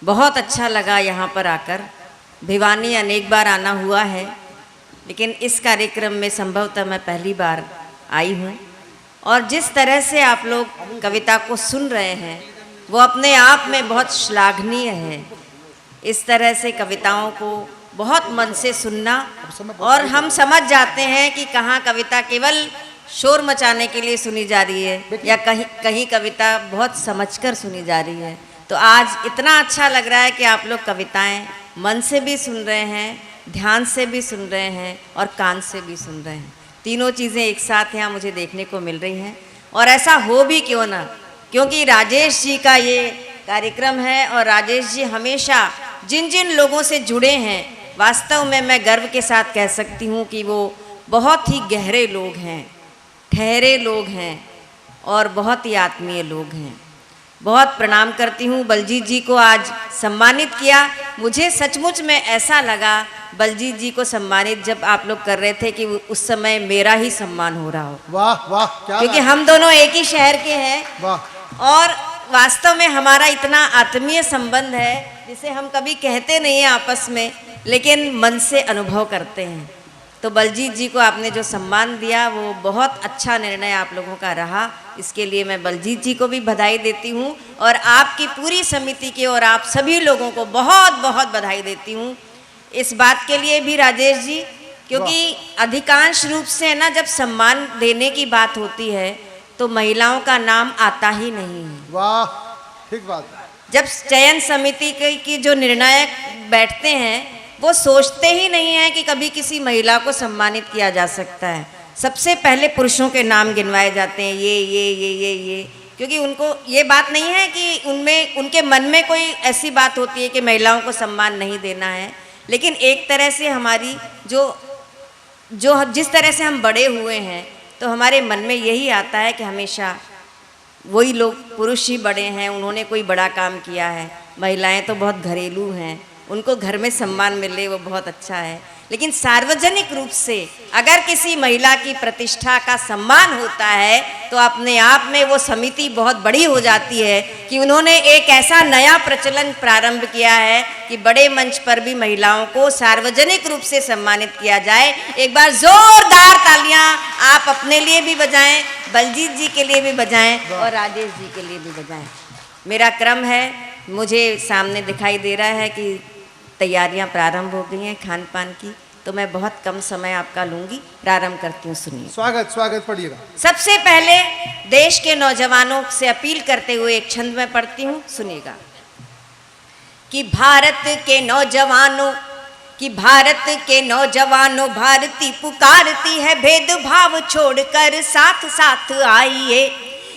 बहुत अच्छा लगा यहाँ पर आकर। भिवानी अनेक बार आना हुआ है, लेकिन इस कार्यक्रम में संभवतः मैं पहली बार आई हूँ। और जिस तरह से आप लोग कविता को सुन रहे हैं वो अपने आप में बहुत श्लाघनीय है। इस तरह से कविताओं को बहुत मन से सुनना, और हम समझ जाते हैं कि कहाँ कविता केवल शोर मचाने के लिए सुनी जा रही है या कहीं कविता बहुत समझकर सुनी जा रही है। तो आज इतना अच्छा लग रहा है कि आप लोग कविताएं मन से भी सुन रहे हैं, ध्यान से भी सुन रहे हैं और कान से भी सुन रहे हैं। तीनों चीज़ें एक साथ यहाँ मुझे देखने को मिल रही हैं। और ऐसा हो भी क्यों ना, क्योंकि राजेश जी का ये कार्यक्रम है और राजेश जी हमेशा जिन जिन लोगों से जुड़े हैं, वास्तव में मैं गर्व के साथ कह सकती हूँ कि वो बहुत ही गहरे लोग हैं, ठहरे लोग हैं और बहुत ही आत्मीय लोग हैं। बहुत प्रणाम करती हूँ। बलजीत जी को आज सम्मानित किया, मुझे सचमुच में ऐसा लगा बलजीत जी को सम्मानित जब आप लोग कर रहे थे कि उस समय मेरा ही सम्मान हो रहा हो। वाह वाह, क्या क्योंकि हम दोनों एक ही शहर के हैं। वाह। और वास्तव में हमारा इतना आत्मीय संबंध है जिसे हम कभी कहते नहीं हैं आपस में, लेकिन मन से अनुभव करते हैं। तो बलजीत जी को आपने जो सम्मान दिया वो बहुत अच्छा निर्णय आप लोगों का रहा। इसके लिए मैं बलजीत जी को भी बधाई देती हूँ और आपकी पूरी समिति के और आप सभी लोगों को बहुत बहुत बधाई देती हूँ इस बात के लिए भी राजेश जी, क्योंकि अधिकांश रूप से ना जब सम्मान देने की बात होती है तो महिलाओं का नाम आता ही नहीं है। वाह, ठीक बात। जब चयन समिति की जो निर्णायक बैठते हैं वो सोचते ही नहीं है कि कभी किसी महिला को सम्मानित किया जा सकता है। सबसे पहले पुरुषों के नाम गिनवाए जाते हैं, ये, क्योंकि उनको ये बात नहीं है कि उनमें उनके मन में कोई ऐसी बात होती है कि महिलाओं को सम्मान नहीं देना है। लेकिन एक तरह से हमारी जो जिस तरह से हम बड़े हुए हैं तो हमारे मन में यही आता है कि हमेशा वही लोग, पुरुष ही बड़े हैं, उन्होंने कोई बड़ा काम किया है। महिलाएं तो बहुत घरेलू हैं, उनको घर में सम्मान मिले वो बहुत अच्छा है। लेकिन सार्वजनिक रूप से अगर किसी महिला की प्रतिष्ठा का सम्मान होता है तो अपने आप में वो समिति बहुत बड़ी हो जाती है कि उन्होंने एक ऐसा नया प्रचलन प्रारंभ किया है कि बड़े मंच पर भी महिलाओं को सार्वजनिक रूप से सम्मानित किया जाए। एक बार जोरदार तालियां आप अपने लिए भी बजाएं, बलजीत जी के लिए भी बजाएं और राजेश जी के लिए भी बजाएं। मेरा क्रम है, मुझे सामने दिखाई दे रहा है कि तैयारियां प्रारंभ हो गई हैं खान पान की, तो मैं बहुत कम समय आपका लूंगी। प्रारंभ करती हूँ, सुनिए। स्वागत पढ़िएगा। सबसे पहले देश के नौजवानों से अपील करते हुए एक छंद में पढ़ती हूँ, सुनिएगा। कि भारत के नौजवानों भारती पुकारती है, भेदभाव छोड़कर साथ साथ आइए।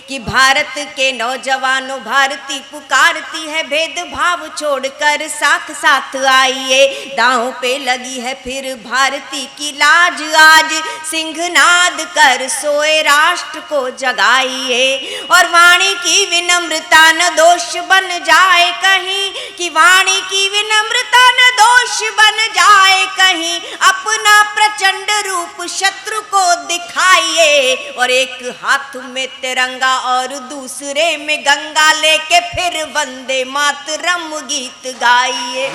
कि भारत के नौजवानों भारती पुकारती है, भेदभाव छोड़कर साथ साथ आइए। दांव पे लगी है फिर भारती की लाज, आज सिंहनाद कर सोए राष्ट्र को जगाइए। और वाणी की विनम्रता न दोष बन जाए कहीं, कि वाणी की विनम्रता न दोष बन जाए कहीं। अपना प्रचंड रूप शत्रु को दिखाइए, और एक हाथ में तिरंगा और दूसरे में गंगा लेके फिर वंदे मातरम गीत गाइए।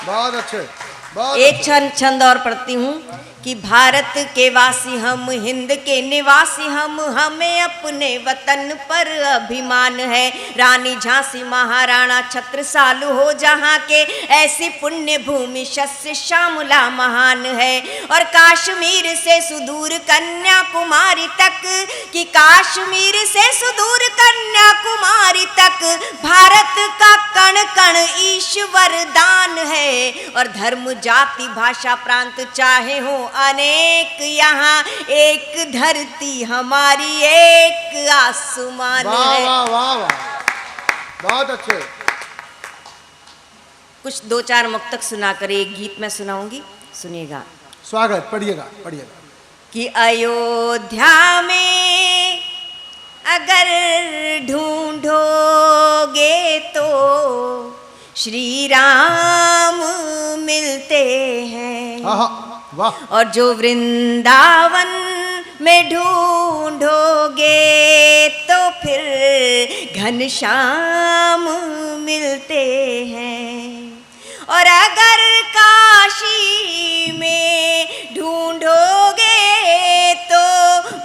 बहुत अच्छे। एक छंद और पढ़ती हूँ। कि भारत के वासी हम, हिंद के निवासी हम, हमें अपने वतन पर अभिमान है। रानी झांसी महाराणा छत्रसाल हो जहाँ के, ऐसी पुण्य भूमि शस्य श्यामला महान है। और कश्मीर से सुदूर कन्याकुमारी तक, कि कश्मीर से सुदूर कन्याकुमारी तक भारत का कण कण ईश्वर दान है। और धर्म जाति भाषा प्रांत चाहे हो अनेक, यहाँ एक धरती हमारी एक आसमान है। वाह वाह वाह, बहुत अच्छे। कुछ दो चार मुक्तक सुनाकर एक गीत में सुनाऊंगी, सुनिएगा। स्वागत, पढ़िएगा। कि अयोध्या में अगर ढूंढोगे तो श्री राम मिलते हैं। वाह। और जो वृंदावन में ढूंढोगे तो फिर घनश्याम मिलते मिलते हैं। और अगर काशी में ढूंढोगे तो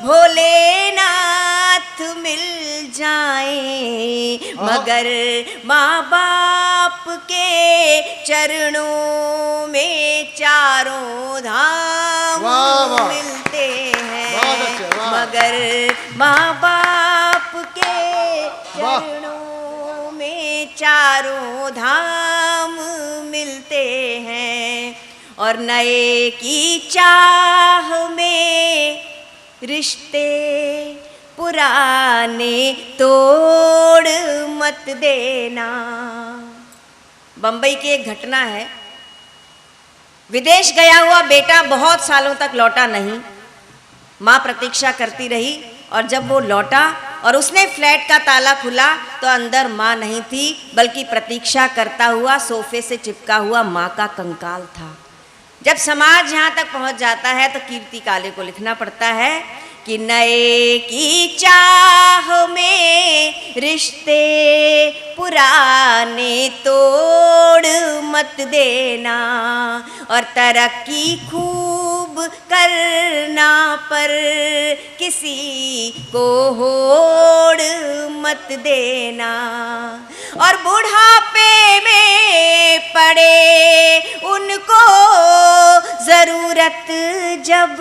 भोलेनाथ मिल जाएं, मगर माँ बाप के चरणों में चारों धाम वाह, वाह। मिलते हैं। बहुत अच्छे, वाह। मगर माँ बाप के वाह। चरणों में चारों धाम मिलते हैं। और नए की चाह में रिश्ते पुराने तोड़ मत देना। बंबई की एक घटना है। विदेश गया हुआ बेटा बहुत सालों तक लौटा नहीं। माँ प्रतीक्षा करती रही और जब वो लौटा और उसने फ्लैट का ताला खुला तो अंदर माँ नहीं थी, बल्कि प्रतीक्षा करता हुआ सोफे से चिपका हुआ माँ का कंकाल था। जब समाज यहाँ तक पहुँच जाता है तो कीर्ति काले को लिखना पड़ता है कि नए की चाह में रिश्ते पुराने तोड़ मत देना। और तरक्की खूब करना पर किसी को होड़ मत देना। और बुढ़ापे में पड़े उनको जरूरत जब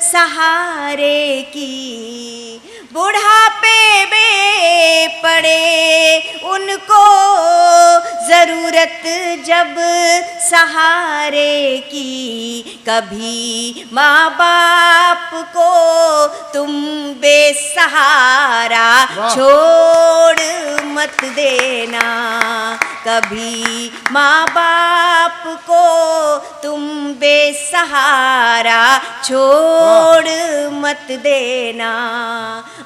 सहारे की, बुढ़ापे में पड़े उनको जरूरत जब सहारे की, कभी माँ बाप को तुम बेसहारा छोड़ मत देना। कभी माँ बाप को तुम बेसहारा छोड़ मत देना।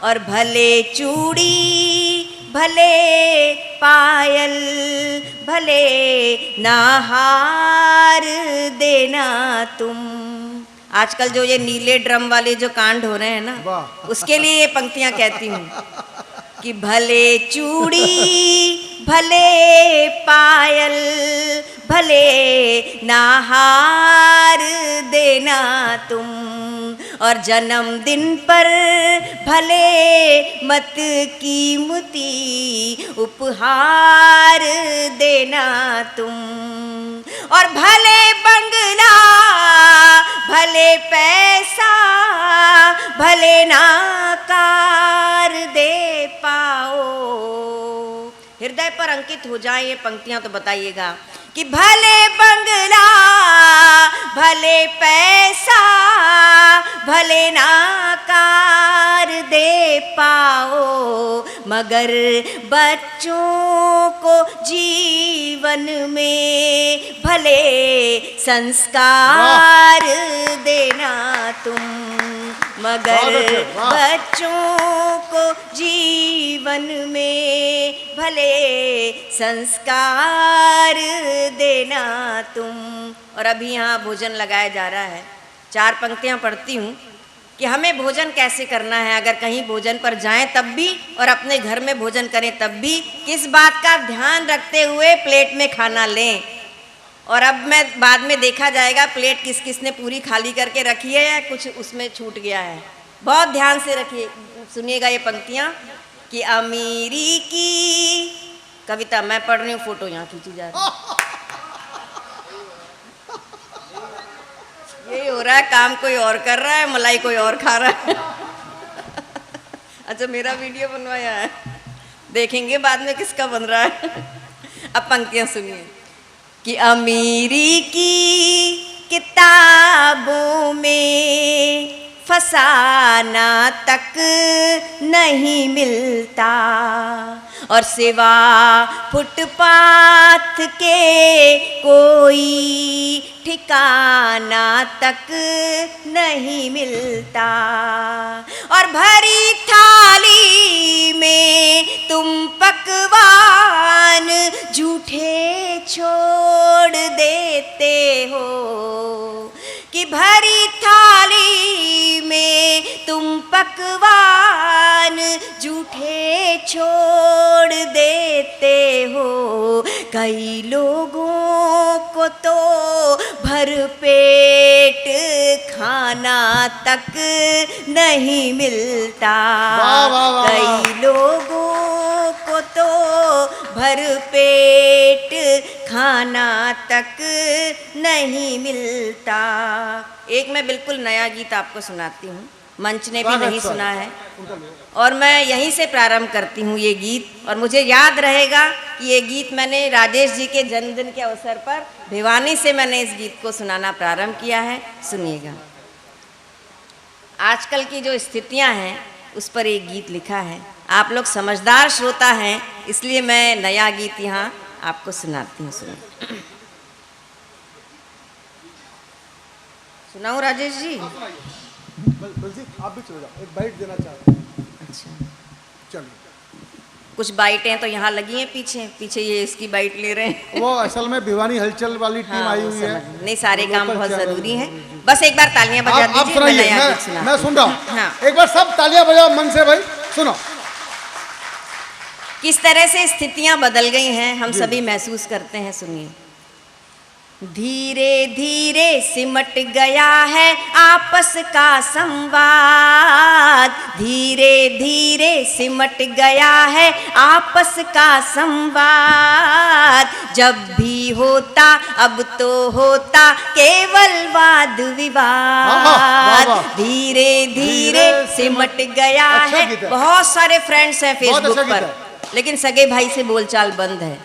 और भले चूड़ी भले पायल भले नाहार देना तुम। आजकल जो ये नीले ड्रम वाले जो कांड हो रहे हैं ना, वाह। उसके लिए ये पंक्तियां कहती हूँ कि भले चूड़ी भले पायल भले नाहार देना तुम। और जन्मदिन पर भले मत कीमती उपहार देना तुम। और भले बंगला भले पैसा भले नाकार दे पाओ। हृदय पर अंकित हो जाए ये पंक्तियां तो बताइएगा कि भले बंगला भले पैसा भले नाकार दे पाओ, मगर बच्चों को जीवन में भले संस्कार देना तुम। मगर बच्चों को जीवन में भले संस्कार देना तुम। और अभी यहाँ भोजन लगाया जा रहा है। 4 पंक्तियाँ पढ़ती हूँ कि हमें भोजन कैसे करना है। अगर कहीं भोजन पर जाएं तब भी और अपने घर में भोजन करें तब भी किस बात का ध्यान रखते हुए प्लेट में खाना लें। और अब मैं बाद में देखा जाएगा प्लेट किस किस ने पूरी खाली करके रखी है या कुछ उसमें छूट गया है। बहुत ध्यान से रखिए, सुनिएगा ये पंक्तियाँ कि अमीरी की कविता मैं पढ़ रही हूँ, फोटो यहाँ खींची जा रही है। यही हो रहा है, काम कोई और कर रहा है, मलाई कोई और खा रहा है। अच्छा मेरा वीडियो बनवाया है, देखेंगे बाद में किसका बन रहा है। अब पंक्तियाँ सुनिए कि अमीरी की किताबों में फसाना तक नहीं मिलता और सिवा फुटपाथ के कोई ठिकाना तक नहीं मिलता। और भरी थाली में तुम पकवान झूठे छोड़ देते हो कि भरी थाली में तुम पकवान झूठे छोड़ देते हो। कई लोगों को तो भर पेट खाना तक नहीं मिलता। वाह, वाह, वाह, कई लोगों को तो भर पेट खाना तक नहीं मिलता। एक मैं बिल्कुल नया गीत आपको सुनाती हूँ, मंच ने भी नहीं सुना है, और मैं यहीं से प्रारंभ करती हूँ ये गीत। और मुझे याद रहेगा कि ये गीत मैंने राजेश जी के जन्मदिन के अवसर पर भिवानी से मैंने इस गीत को सुनाना प्रारंभ किया है। सुनिएगा। आजकल की जो स्थितियाँ हैं उस पर एक गीत लिखा है। आप लोग समझदार श्रोता हैं, इसलिए मैं नया गीत यहाँ आपको सुनाती हूँ। सुनिए। सुनाऊँ राजेश जी? बलजी आप भी चले जाओ, एक बाइट देना चाहते हैं। अच्छा, चलिए। कुछ बाइटें तो यहाँ लगी हैं पीछे पीछे, ये इसकी बाइट ले रहे हैं। वो असल में भिवानी हलचल वाली टीम हाँ, आई वो हुई है। समझ। नहीं, सारे काम लोकल बहुत चैनल जरूरी है। हैं। बस एक बार तालियां बजा आप दीजिए, मैं सुनाइए, नया गीत सुनाती मैं सुन रहा हूँ। हाँ। एक बार सब तालियां बजाओ मन से भाई, सुनो। किस तरह से स्थितियां बदल गई हैं हम सभी महसूस करते हैं। सुनिए। धीरे धीरे सिमट गया है आपस का संवाद, धीरे धीरे सिमट गया है आपस का संवाद। जब भी होता अब तो होता केवल वाद विवाद, धीरे धीरे सिमट गया है। बहुत सारे फ्रेंड्स हैं फेसबुक पर, लेकिन सगे भाई से बोलचाल बंद है।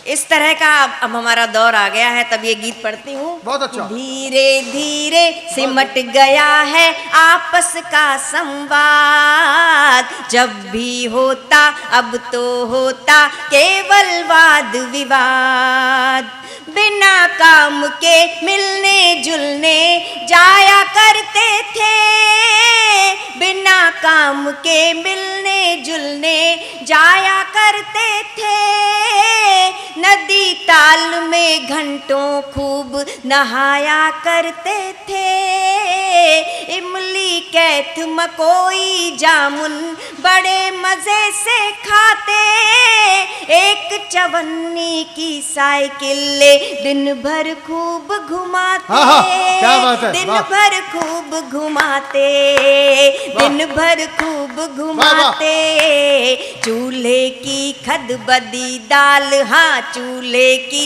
इस तरह का अब हमारा दौर आ गया है, तब ये गीत पढ़ती हूँ। बहुत अच्छा। धीरे धीरे सिमट गया है आपस का संवाद, जब भी होता अब तो होता केवल वाद विवाद। बिना काम के मिलने जुलने जाया करते थे, बिना काम के मिलने जुलने जाया करते थे। नदी ताल में घंटों खूब नहाया करते थे। इमली कैथ मकोई जामुन बड़े मजे से खाते। एक चवन्नी की साइकिल ले दिन भर खूब घुमाते। क्या बात है, दिन भर खूब घुमाते, दिन भर खूब घुमाते। चूल्हे की खदबदी दाल, हाँ चूल्हे की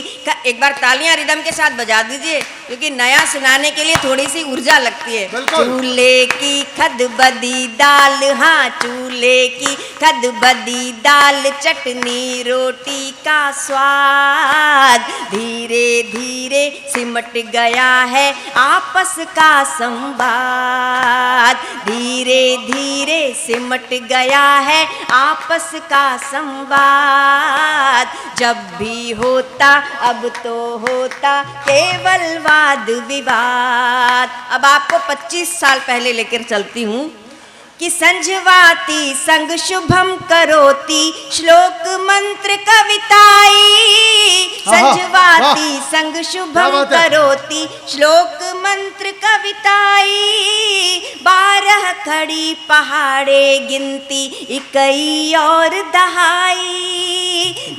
एक बार तालियां रिदम के साथ बजा दीजिए, क्योंकि नया सुनाने के लिए थोड़ी सी ऊर्जा लगती है। चूल्हे की खदबदी दाल, हाँ चूल्हे की खदबदी दाल, चटनी रोटी का स्वाद। धीरे धीरे सिमट गया है आपस का संवाद, धीरे धीरे सिमट गया है आपस का संवाद। जब भी होता अब तो होता केवल वाद विवाद। अब आपको 25 साल पहले लेकर चलती हूँ कि संझवाती संग शुभम करोति श्लोक मंत्र कविताई। संझवाती संग शुभम करोति श्लोक मंत्र कविताई। 12 खड़ी पहाड़े गिनती इकई और दहाई।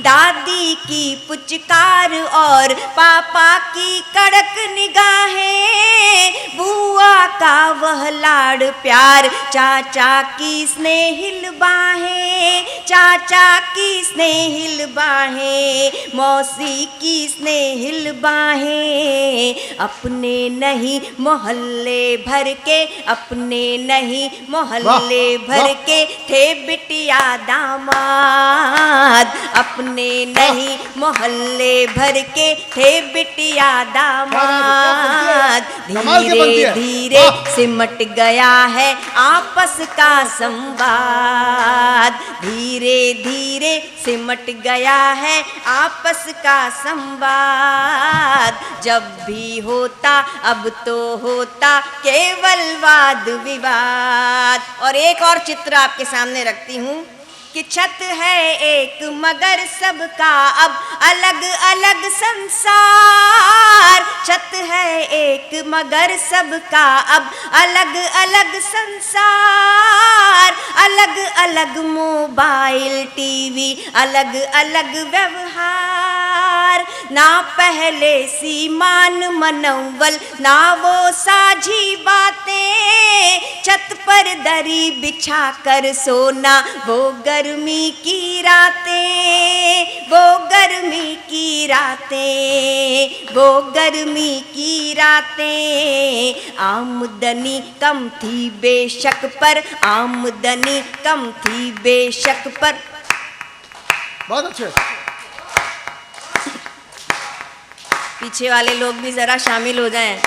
दादी की पुचकार और पापा की कड़क निगाहें, बुआ का वह लाड़ प्यार, चाचा की स्नेहिल बाहें, चाचा की स्नेहिल बाहें, मौसी की स्नेहिल बाहें। अपने नहीं मोहल्ले भर के, अपने नहीं मोहल्ले भर के थे बिटिया दामाद। अपने नहीं मोहल्ले भर के थे बिटिया दामाद। धीरे धीरे सिमट गया है आपस का संवाद, धीरे धीरे सिमट गया है आपस का संवाद। जब भी होता अब तो होता केवल वाद विवाद। और एक और चित्र आपके सामने रखती हूँ कि छत है एक मगर सबका अब अलग अलग संसार। छत है एक मगर सबका अब अलग अलग संसार। अलग अलग मोबाइल टीवी, अलग अलग व्यवहार। ना पहले सी मान मनौवल, ना वो साझी बातें, छत पर दरी बिछा कर सोना, वो गर्मी की रातें, वो गर्मी की रातें, वो गर्मी की रातें। आमदनी कम थी बेशक पर, आमदनी कम थी बेशक पर। बहुत अच्छे। पीछे वाले लोग भी जरा शामिल हो जाएं।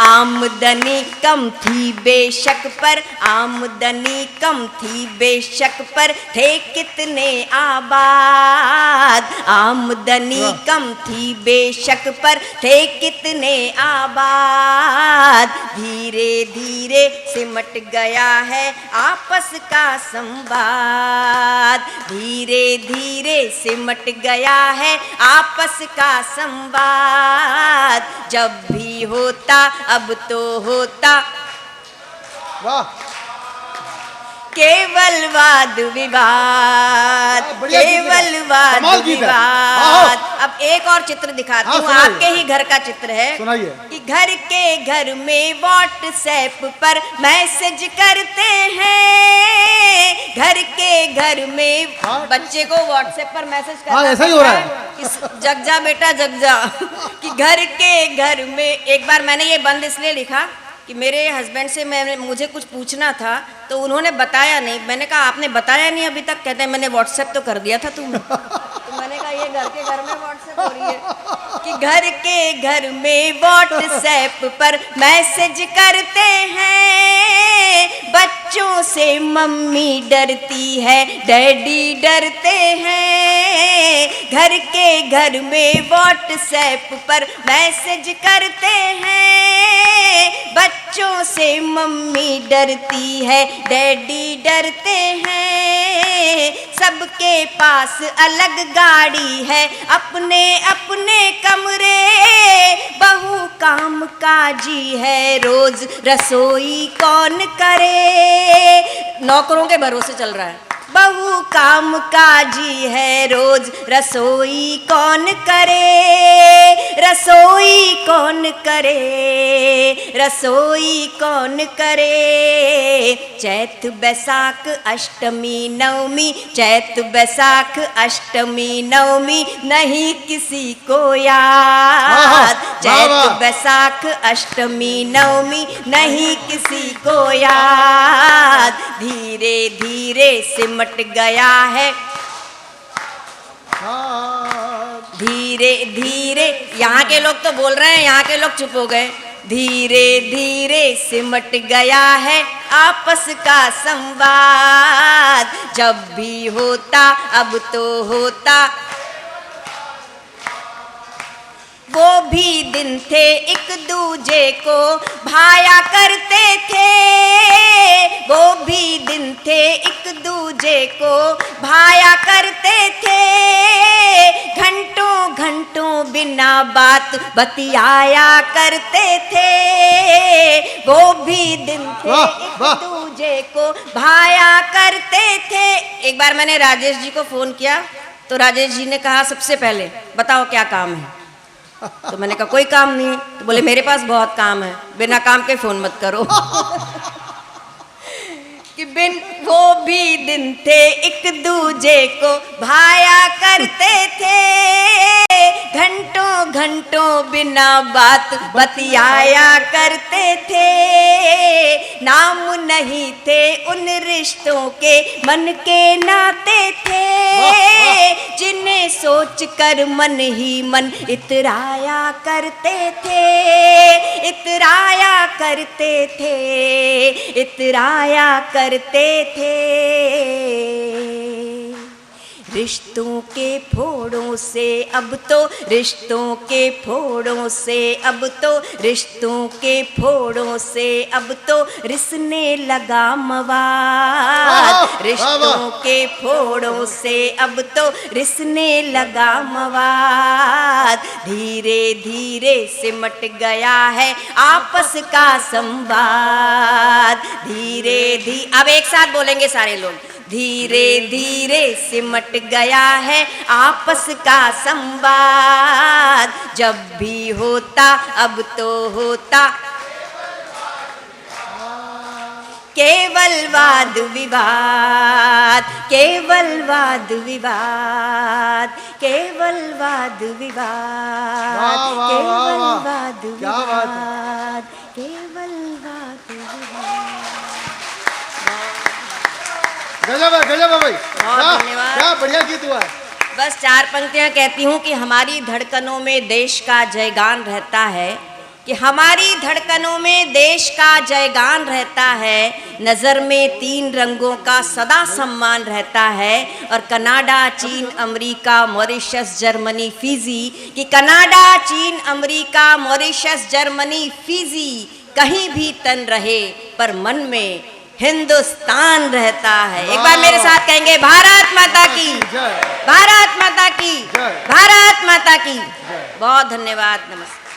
आमदनी कम थी बेशक पर, आमदनी कम थी बेशक पर, थे कितने आबाद। आमदनी कम थी बेशक पर, थे कितने आबाद। धीरे धीरे सिमट गया है आपस का संवाद, धीरे धीरे सिमट गया है आपस का संवाद। जब भी होता अब तो होता वाह, केवल वाद विवाद, बढ़िया गीत है। केवल वाद कमाल गीत है। विवाद। अब एक और चित्र दिखाती हूँ, सुनाइए। आपके ही घर का चित्र है। सुनाइए। कि घर के घर में व्हाट्सएप पर मैसेज करते हैं, घर के घर में बच्चे को व्हाट्सएप पर मैसेज करना। हाँ, ऐसा ही हो रहा है। कि जग जा बेटा जग जा। कि घर के घर में, एक बार मैंने ये बंद इसलिए लिखा कि मेरे हस्बैंड से मुझे कुछ पूछना था तो उन्होंने बताया नहीं। मैंने कहा आपने बताया नहीं अभी तक? कहते हैं मैंने व्हाट्सएप तो कर दिया था तुमने। तो मैंने कहा ये घर के घर में व्हाट्सएप हो रही है। कि घर के घर में व्हाट्सएप पर मैसेज करते हैं, बच्चों से मम्मी डरती है, डैडी डरते हैं। घर के घर में व्हाट्सएप पर मैसेज करते हैं, बच्चों से मम्मी डरती है, डैडी डरते हैं। सबके पास अलग गाड़ी है, अपने अपने कमरे, बहू काम काजी है, रोज रसोई कौन करे। नौकरों के भरोसे चल रहा है। बहू काम काजी है, रोज रसोई कौन करे, रसोई कौन करे, रसोई कौन करे। चैत बैसाख अष्टमी नवमी, चैत बैसाख अष्टमी नवमी, नहीं किसी को याद। चैत बैसाख अष्टमी नवमी, नहीं किसी को याद। धीरे धीरे सिमट गया है, धीरे धीरे। यहाँ के लोग तो बोल रहे हैं, यहाँ के लोग चुप हो गए। धीरे धीरे सिमट गया है आपस का संवाद, जब भी होता अब तो होता। वो भी दिन थे एक दूजे को भाया करते थे, वो भी दिन थे एक दूजे को भाया करते थे। घंटों घंटों बिना बात बतियाया करते थे, वो भी दिन थे एक दूजे को भाया करते थे। एक बार मैंने राजेश जी को फोन किया तो राजेश जी ने कहा सबसे पहले बताओ क्या काम है। तो मैंने कहा कोई काम नहीं है। तो बोले मेरे पास बहुत काम है, बिना काम के फोन मत करो। कि बिन वो भी दिन थे एक दूजे को भाया करते थे, घंटों घंटों बिना बात बतियाया करते थे। नाम नहीं थे उन रिश्तों के मन के नाते थे, जिन्हें सोच कर मन ही मन इतराया करते थे, इतराया करते थे, इतराया करते थे। रिश्तों के फोड़ों से अब तो, रिश्तों के फोड़ों से अब तो, रिश्तों के फोड़ों से अब तो रिसने लगा मवाद। रिश्तों के फोड़ों से अब तो रिसने लगा मवाद। धीरे धीरे सिमट गया है आपस का संवाद, धीरे धीरे। अब एक साथ बोलेंगे सारे लोग। धीरे धीरे सिमट गया है आपस का संवाद, जब भी होता अब तो होता केवल वाद विवाद, केवल वाद विवाद, केवल वाद विवाद, वाह, वाह, केवल वाह, वाह। वाद क्या बात है। विवाद, केवल वाद विवाद। गजब है भाई। बहुत क्या- धन्यवाद। क्या बढ़िया गीत हुआ है। बस 4 पंक्तियां कहती हूँ कि हमारी धड़कनों में देश का जयगान रहता है, कि हमारी धड़कनों में देश का जयगान रहता है, नज़र में 3 रंगों का सदा सम्मान रहता है। और कनाडा, चीन, अमेरिका, मॉरिशस, जर्मनी, फिजी, कि कनाडा, चीन, अमेरिका, मॉरिशस, जर्मनी, फिजी, कहीं भी तन रहे पर मन में हिंदुस्तान रहता है। एक बार मेरे साथ कहेंगे, भारत माता की जय। भारत माता की जय। भारत माता की। बहुत धन्यवाद, नमस्कार।